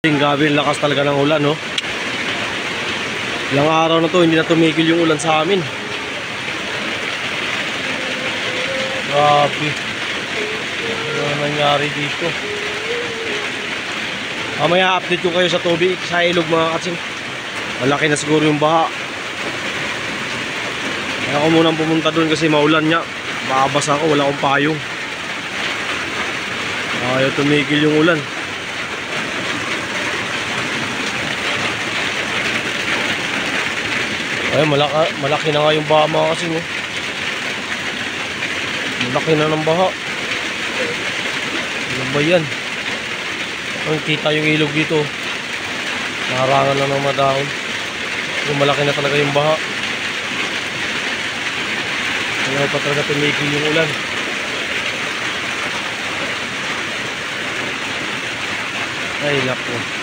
Grabe yung lakas talaga ng ulan, no? Ilang araw na to, hindi na tumigil yung ulan sa amin. Grabe. Ano nangyari dito? Mamaya update ko kayo sa tubig, sa ilog mga katsing. Malaki na siguro yung baha. Kaya ako munang pumunta doon kasi maulan niya. Makabasa ako, wala akong payong. Ayaw tumigil yung ulan. Ay, malaki na nga yung baha mga kasing, oh. Malaki na ng baha. Ano ba yan? Ang kita yung ilog dito. Naharangan na ng madahon. Yung malaki na talaga yung baha. Ayaw pa talaga tumigil yung ulan. Ay, naku.